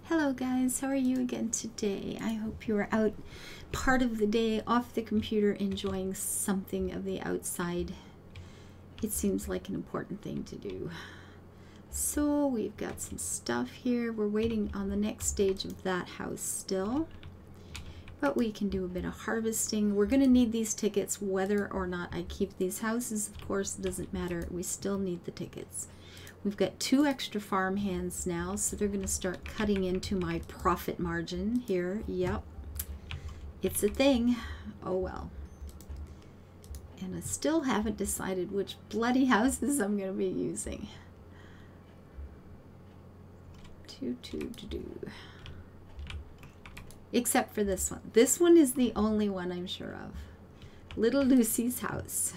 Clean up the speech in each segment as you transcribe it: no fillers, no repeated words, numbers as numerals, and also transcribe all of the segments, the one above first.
Hello guys, how are you again today? I hope you are out part of the day off the computer enjoying something of the outside. It seems like an important thing to do. So we've got some stuff here. We're waiting on the next stage of that house still. But we can do a bit of harvesting. We're going to need these tickets whether or not I keep these houses. Of course, it doesn't matter. We still need the tickets. We've got 2 extra farm hands now, so they're going to start cutting into my profit margin here. Yep, it's a thing. Oh well. And I still haven't decided which bloody houses I'm going to be using. Except for this one. This one is the only one I'm sure of. Little Lucy's house.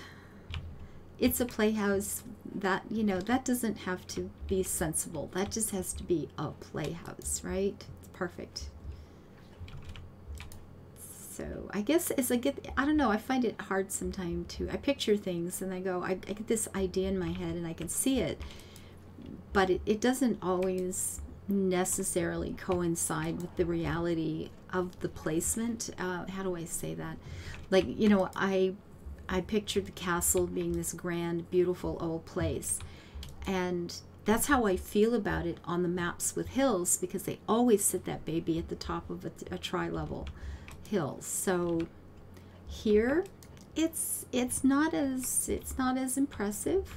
It's a playhouse that, you know, that doesn't have to be sensible. That just has to be a playhouse, right? It's perfect. So I guess as I get, I don't know, I find it hard sometimes to, I picture things and I go, I get this idea in my head and I can see it, but it doesn't always necessarily coincide with the reality of the placement. How do I say that? Like, you know, I pictured the castle being this grand, beautiful old place. And that's how I feel about it on the maps with hills, because they always sit that baby at the top of a tri-level hill. So here it's not as impressive.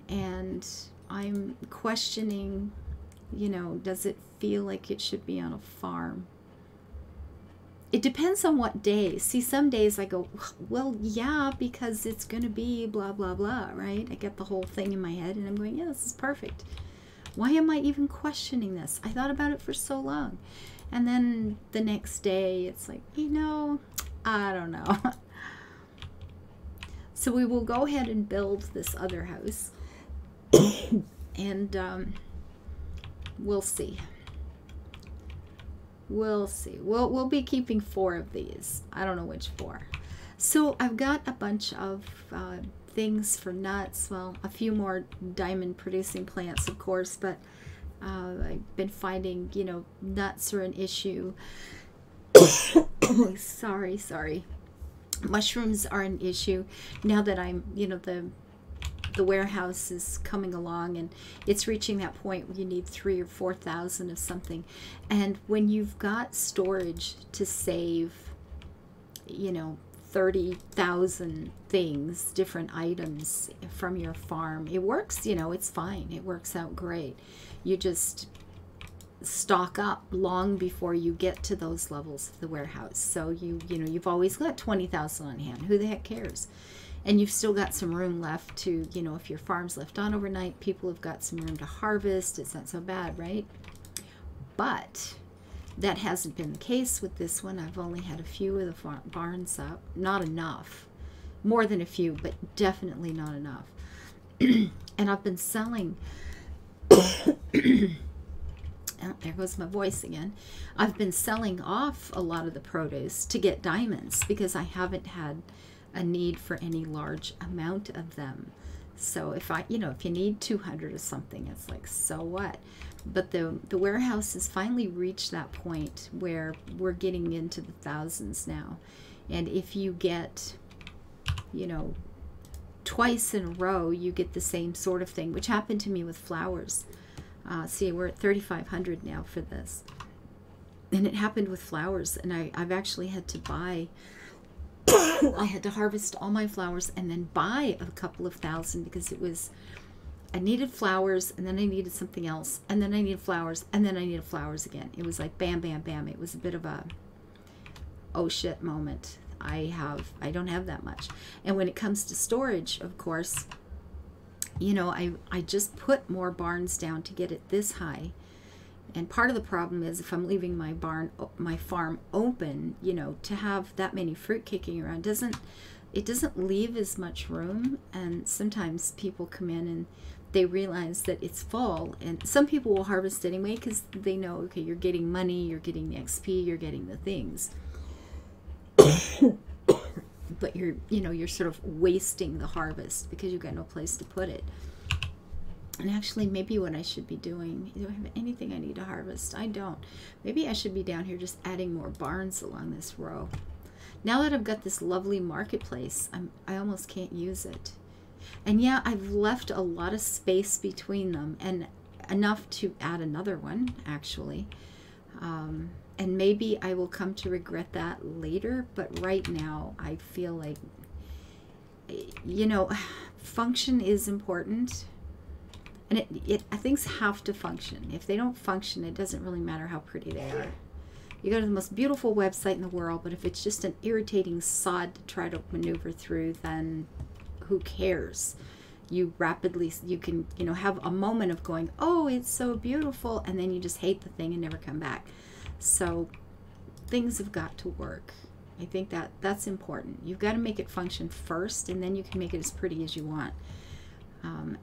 And I'm questioning, you know, does it feel like it should be on a farm? It depends on what day. See, some days I go, well, yeah, because it's going to be blah, blah, blah, right? I get the whole thing in my head and I'm going, yeah, this is perfect. Why am I even questioning this? I thought about it for so long. And then the next day, it's like, you know, I don't know. So we will go ahead and build this other house. And we'll see. We'll see. We'll be keeping 4 of these. I don't know which 4. So I've got a bunch of things for nuts. Well, a few more diamond producing plants, of course, but I've been finding, you know, nuts are an issue. Sorry. Mushrooms are an issue now that I'm, you know, the warehouse is coming along and it's reaching that point where you need 3,000 or 4,000 of something. And when you've got storage to save, you know, 30,000 things, different items from your farm, it works, you know, it's fine. It works out great. You just stock up long before you get to those levels of the warehouse. So you know, you've always got 20,000 on hand. Who the heck cares? And you've still got some room left to, you know, if your farm's left on overnight, people have got some room to harvest. It's not so bad, right? But that hasn't been the case with this one. I've only had a few of the barns up. Not enough. More than a few, but definitely not enough. And I've been selling... Oh, there goes my voice again. I've been selling off a lot of the produce to get diamonds because I haven't had a need for any large amount of them. So if I, you know, if you need 200 or something, it's like, so what? But the warehouse has finally reached that point where we're getting into the thousands now. And if you get, you know, twice in a row, you get the same sort of thing, which happened to me with flowers. See, we're at 3,500 now for this. And it happened with flowers, and I've actually had to buy... I had to harvest all my flowers and then buy a couple of thousand because it was, I needed flowers and then I needed something else and then I needed flowers and then I needed flowers again. It was like bam, bam, bam. It was a bit of a, oh shit moment. I don't have that much. And when it comes to storage, of course, you know, I just put more barns down to get it this high. And part of the problem is if I'm leaving my farm open, you know, to have that many fruit kicking around it doesn't leave as much room. And sometimes people come in and they realize that it's full. And some people will harvest anyway because they know, okay, you're getting money, you're getting the XP, you're getting the things. But you're sort of wasting the harvest because you've got no place to put it. And actually, maybe what I should be doing, do I have anything I need to harvest? I don't. Maybe I should be down here just adding more barns along this row. Now that I've got this lovely marketplace, I almost can't use it. And yeah, I've left a lot of space between them, and enough to add another one, actually. And maybe I will come to regret that later, but right now I feel like, you know, function is important. And things have to function. If they don't function, it doesn't really matter how pretty they are. You go to the most beautiful website in the world, but if it's just an irritating sod to try to maneuver through, then who cares? You can, you know, have a moment of going, oh, it's so beautiful, and then you just hate the thing and never come back. So things have got to work. I think that's important. You've got to make it function first, and then you can make it as pretty as you want.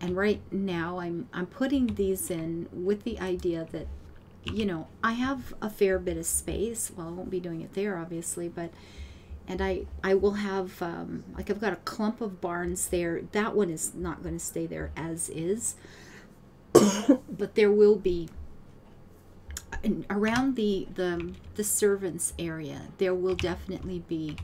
And right now I'm putting these in with the idea that, you know, I have a fair bit of space. Well, I won't be doing it there, obviously, but, and I will have, like I've got a clump of barns there. That one is not going to stay there as is, but there will be, around the servants area, there will definitely be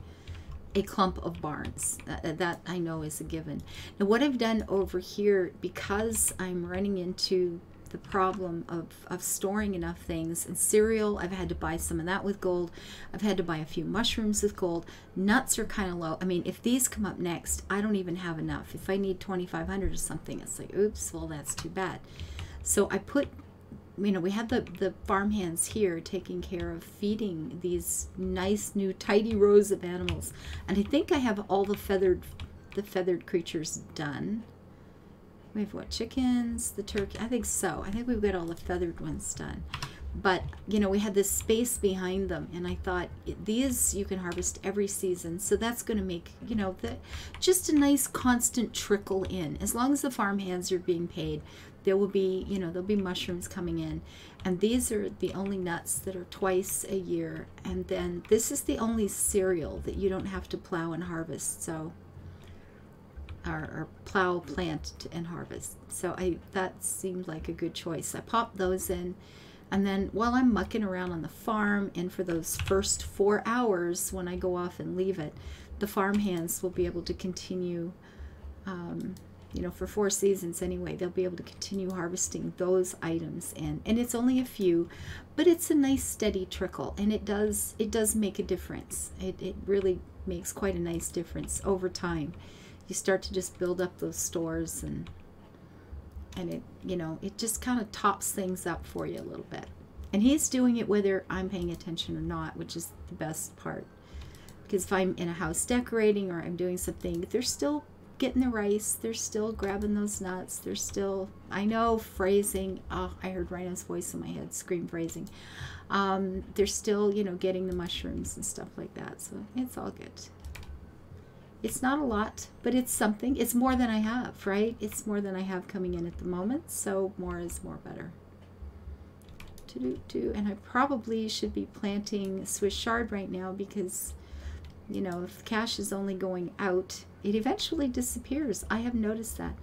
a clump of barns. That I know is a given. Now what I've done over here, because I'm running into the problem of storing enough things, and cereal, I've had to buy some of that with gold. I've had to buy a few mushrooms with gold. Nuts are kind of low. I mean, if these come up next, I don't even have enough. If I need 2,500 or something, it's like, oops, well, that's too bad. So I put, you know, we had the farmhands here taking care of feeding these nice new tidy rows of animals, and I think I have all the feathered creatures done. We have what, chickens, the turkey? I think so. I think we've got all the feathered ones done. But you know, we had this space behind them, and I thought these you can harvest every season, so that's going to make, you know, just a nice constant trickle in. As long as the farmhands are being paid, there will be, you know, there'll be mushrooms coming in. And these are the only nuts that are twice a year. And then this is the only cereal that you don't have to plow and harvest. So, or plow, plant, and harvest. So that seemed like a good choice. I popped those in. And then while I'm mucking around on the farm, and for those first 4 hours when I go off and leave it, the farmhands will be able to continue, you know, for 4 seasons anyway, they'll be able to continue harvesting those items in. And it's only a few, but it's a nice steady trickle, and it does make a difference. It really makes quite a nice difference over time. You start to just build up those stores, and it, you know, it just kind of tops things up for you a little bit. And he's doing it whether I'm paying attention or not, which is the best part. Because if I'm in a house decorating or I'm doing something, they're still getting the rice, they're still grabbing those nuts, they're still, I know, phrasing. Oh, I heard Rhino's voice in my head scream phrasing. They're still, you know, getting the mushrooms and stuff like that. So it's all good. It's not a lot, but it's something. It's more than I have, right? It's more than I have coming in at the moment, so more is more better. And I probably should be planting Swiss chard right now, because, you know, if cash is only going out, it eventually disappears. I have noticed that.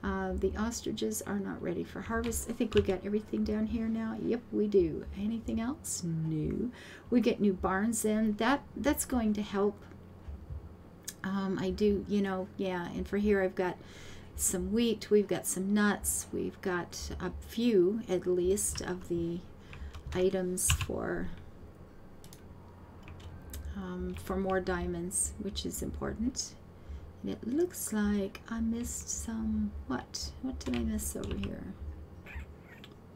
The ostriches are not ready for harvest. I think we got everything down here now. Yep, we do. Anything else? No. We get new barns in. That's going to help. I do, you know, yeah, and for here I've got some wheat, we've got some nuts, we've got a few, at least, of the items for more diamonds, which is important. And it looks like I missed some, what did I miss over here?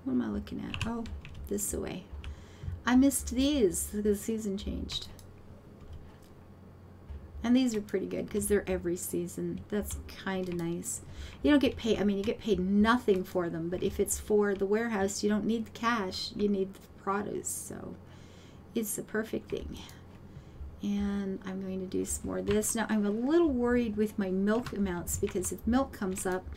What am I looking at? Oh, this way. I missed these, the season changed. And these are pretty good because they're every season. That's kind of nice. You don't get paid, I mean, you get paid nothing for them, but if it's for the warehouse, you don't need the cash, you need the produce. So it's the perfect thing. And I'm going to do some more of this. Now, I'm a little worried with my milk amounts, because if milk comes up,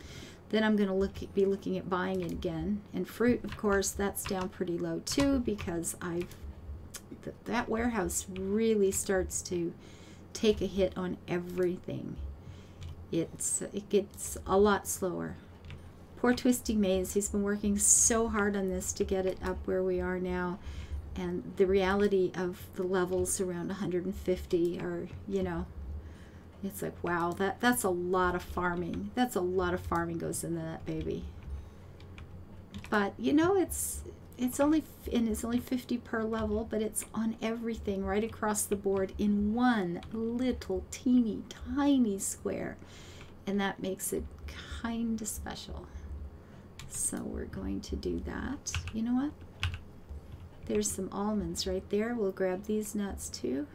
then I'm going to be looking at buying it again. And fruit, of course, that's down pretty low too, because that warehouse really starts to take a hit on everything. It gets a lot slower, Poor Twisty Maze. He's been working so hard on this to get it up where we are now. And the reality of the levels around 150 are, you know, it's like, wow, that's a lot of farming. That's a lot of farming goes into that baby. But, you know, it's only 50 per level, but it's on everything right across the board in one little teeny tiny square. And that makes it kind of special. So we're going to do that. You know what? There's some almonds right there. We'll grab these nuts too.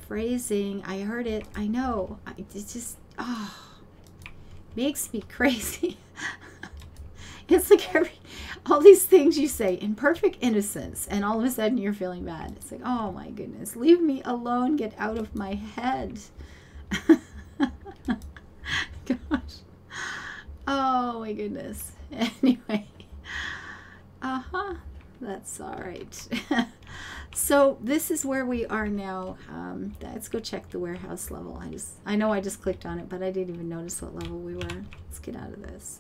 Phrasing, I heard it. I know. It just, oh, makes me crazy. It's like all these things you say in perfect innocence, and all of a sudden you're feeling bad. It's like, oh my goodness, leave me alone. Get out of my head. Gosh. Oh my goodness. Anyway. That's all right. So this is where we are now. Let's go check the warehouse level. I know I just clicked on it, but I didn't even notice what level we were. Let's get out of this.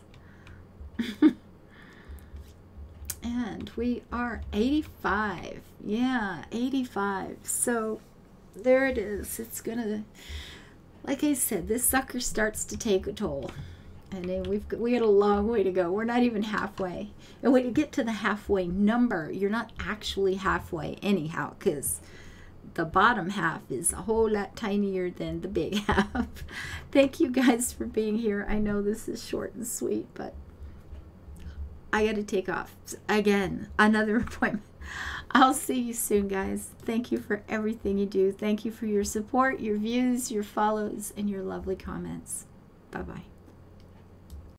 And we are 85. Yeah, 85. So there it is. It's gonna, like I said, this sucker starts to take a toll. And then we got a long way to go. We're not even halfway. And when you get to the halfway number, you're not actually halfway anyhow, because the bottom half is a whole lot tinier than the big half. Thank you guys for being here. I know this is short and sweet, but I got to take off. Again, another appointment. I'll see you soon, guys. Thank you for everything you do. Thank you for your support, your views, your follows, and your lovely comments. Bye-bye.